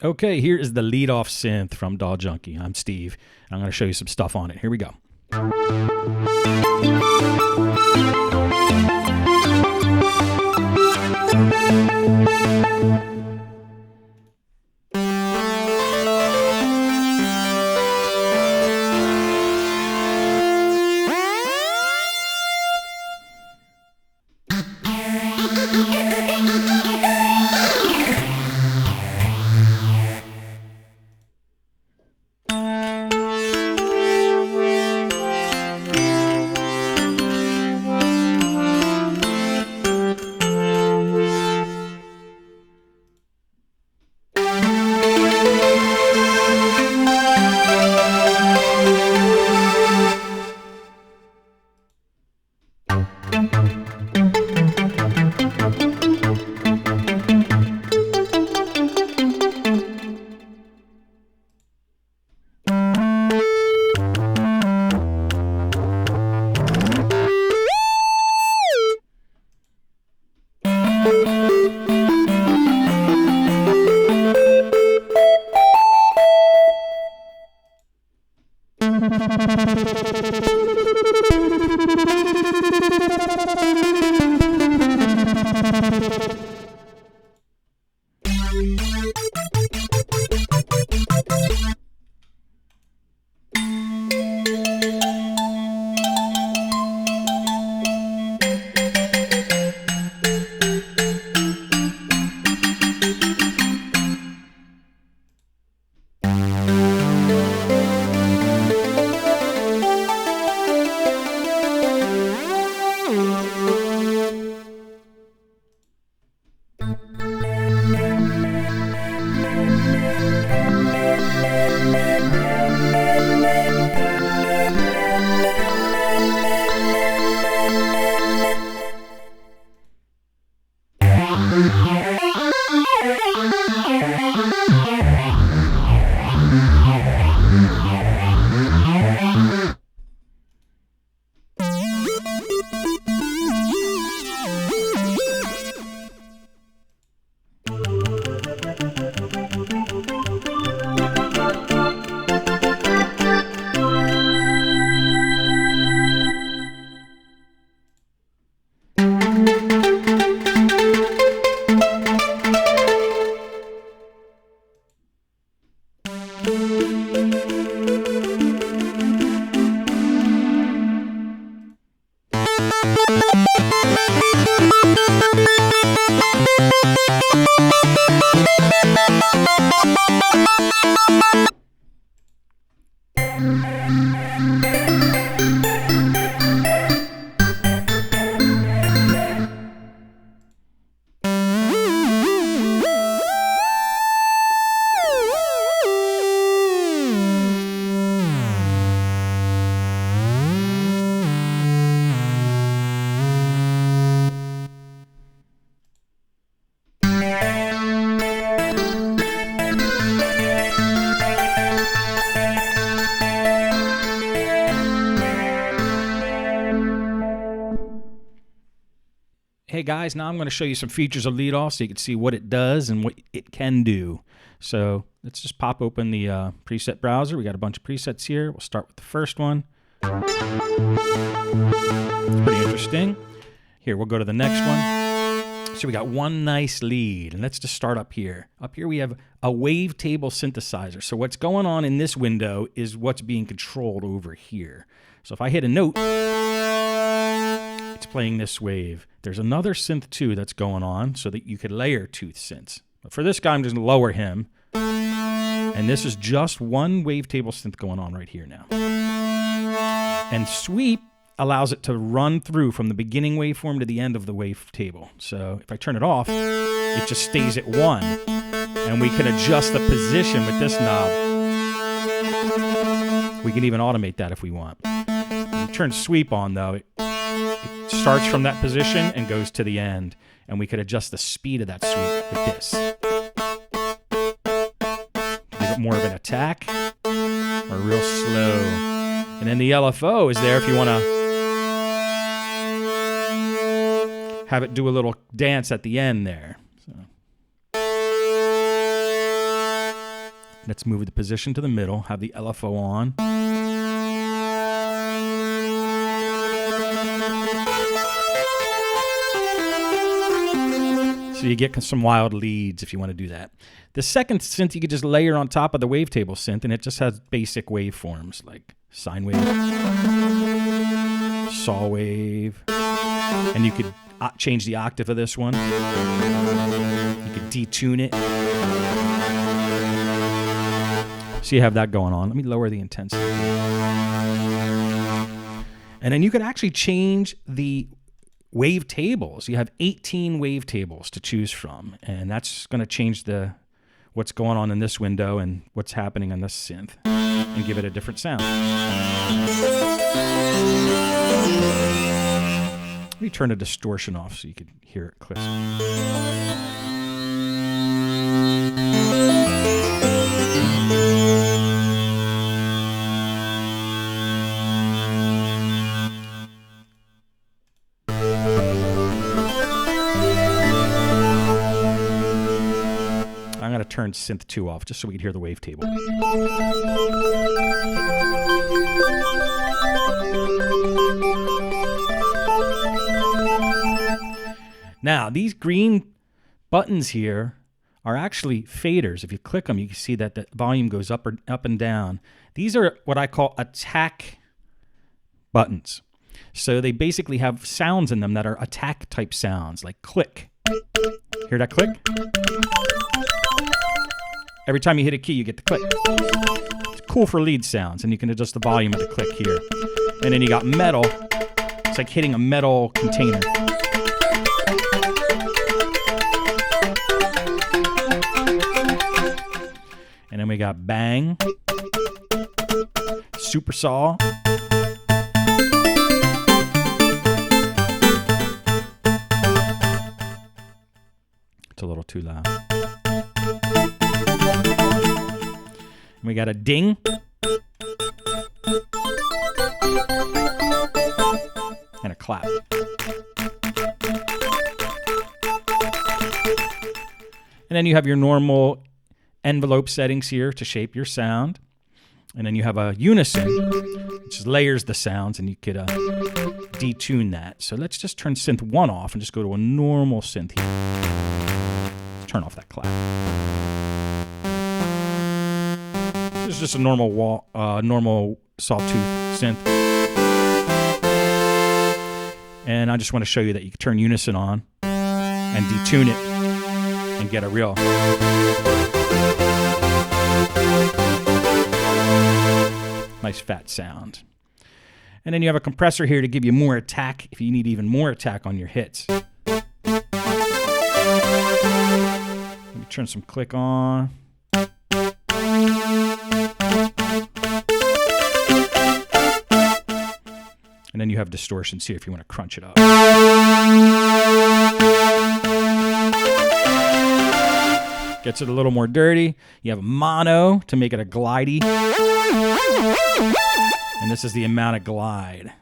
Okay, here is the LeadOff synth from DAWJunkie. I'm Steve, and I'm going to show you some stuff on it. Here we go. Hey guys, now I'm going to show you some features of LeadOff so you can see what it does and what it can do. So let's just pop open the preset browser. We got a bunch of presets here. We'll start with the first one. It's pretty interesting. Here, we'll go to the next one. So we got one nice lead, and let's just start up here. Up here we have a Wavetable synthesizer. So what's going on in this window is what's being controlled over here. So if I hit a note, it's playing this wave. There's another synth too that's going on so that you could layer two synths. But for this guy, I'm just going to lower him. And this is just one Wavetable synth going on right here now. And sweep allows it to run through from the beginning waveform to the end of the wavetable. So if I turn it off, it just stays at 1. And we can adjust the position with this knob. We can even automate that if we want. When you turn sweep on though, it starts from that position and goes to the end. And we could adjust the speed of that sweep with this. Give it more of an attack or real slow. And then the LFO is there if you want to have it do a little dance at the end there. So. Let's move the position to the middle, have the LFO on. So you get some wild leads if you want to do that. The second synth you could just layer on top of the Wavetable synth, and it just has basic waveforms like sine wave, saw wave, and you could change the octave of this one. You could detune it. So you have that going on. Let me lower the intensity. And then you could actually change the wavetables. You have 18 wavetables to choose from, and that's going to change what's going on in this window and what's happening on this synth and give it a different sound. Let me turn the distortion off so you can hear it clear. I'm going to turn synth 2 off just so we can hear the wavetable. Now, these green buttons here are actually faders. If you click them, you can see that the volume goes up and down. These are what I call attack buttons. So they basically have sounds in them that are attack type sounds, like click. Hear that click? Every time you hit a key, you get the click. It's cool for lead sounds, and you can adjust the volume of the click here. And then you got metal. It's like hitting a metal container. And then we got bang, super saw, it's a little too loud. And we got a ding, and a clap. And then you have your normal envelope settings here to shape your sound. And then you have a unison, which layers the sounds, and you could detune that. So let's just turn synth 1 off and just go to a normal synth here. Let's turn off that clap. This is just a normal sawtooth synth. And I just want to show you that you can turn unison on and detune it and get a real nice fat sound. And then you have a compressor here to give you more attack if you need even more attack on your hits. Let me turn some click on. And then you have distortions here if you want to crunch it up. Gets it a little more dirty. You have mono to make it a glidey. And this is the amount of glide.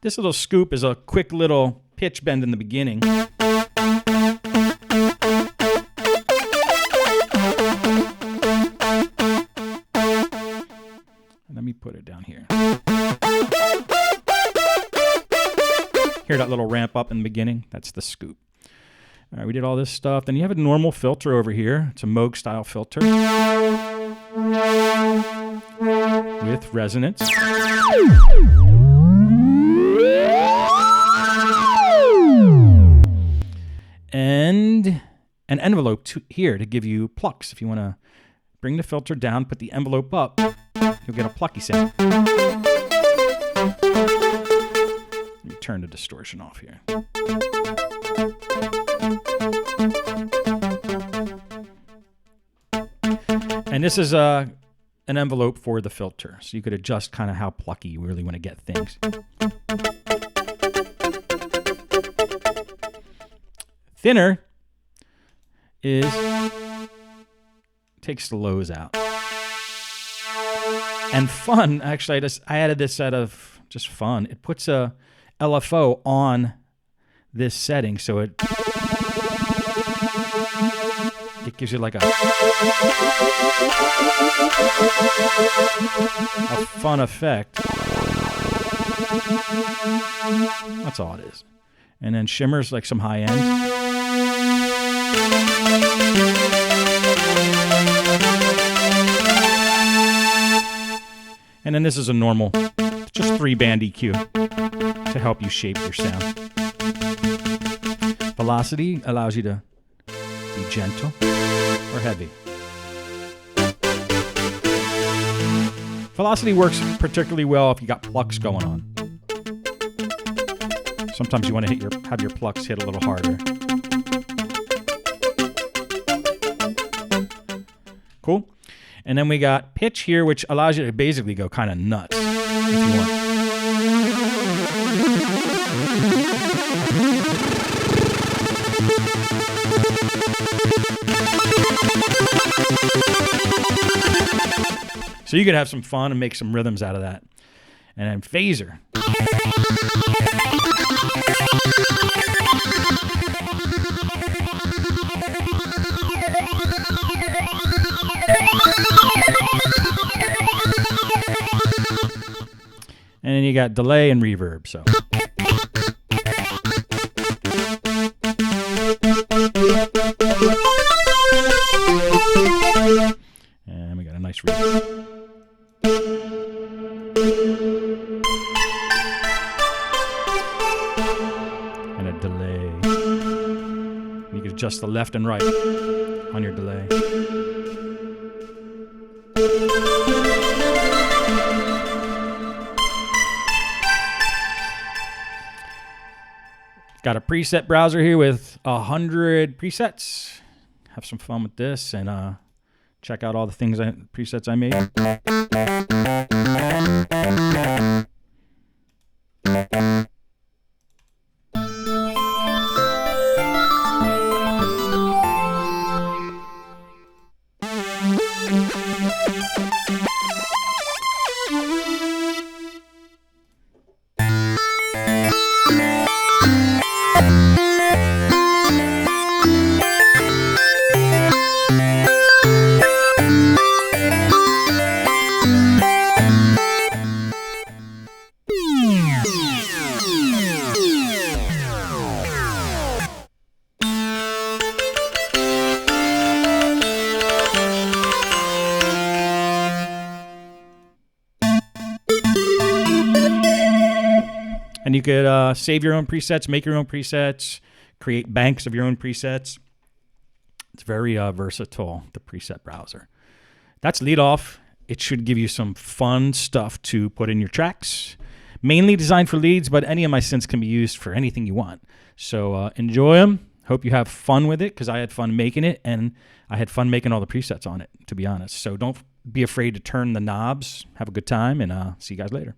This little scoop is a quick little pitch bend in the beginning. Let me put it down here. Hear that little ramp up in the beginning? That's the scoop. All right, we did all this stuff. Then you have a normal filter over here. It's a Moog style filter with resonance. And an envelope here to give you plucks. If you want to bring the filter down, put the envelope up, you'll get a plucky sound. Let me turn the distortion off here. And this is an envelope for the filter, so you could adjust kind of how plucky you really want to get things. Thinner takes the lows out. And fun, actually, I added this out of just fun. It puts a LFO on this setting, so it Gives you like a fun effect. That's all it is. And then shimmers like some high end. And then this is a normal, just 3-band EQ to help you shape your sound. Velocity allows you to be gentle or heavy. Velocity works particularly well if you got plucks going on. Sometimes you want to have your plucks hit a little harder. Cool. And then we got pitch here, which allows you to basically go kind of nuts if you want. So you could have some fun and make some rhythms out of that. And then phaser. And then you got delay and reverb, so. And we got a nice reverb. And a delay. You can adjust the left and right on your delay. Got a preset browser here with 100 presets. Have some fun with this and check out all the presets I made. And you could save your own presets, make your own presets, create banks of your own presets. It's very versatile, the preset browser. That's LeadOff. It should give you some fun stuff to put in your tracks. Mainly designed for leads, but any of my synths can be used for anything you want. So enjoy them. Hope you have fun with it, because I had fun making it, and I had fun making all the presets on it, to be honest. So don't be afraid to turn the knobs. Have a good time, and see you guys later.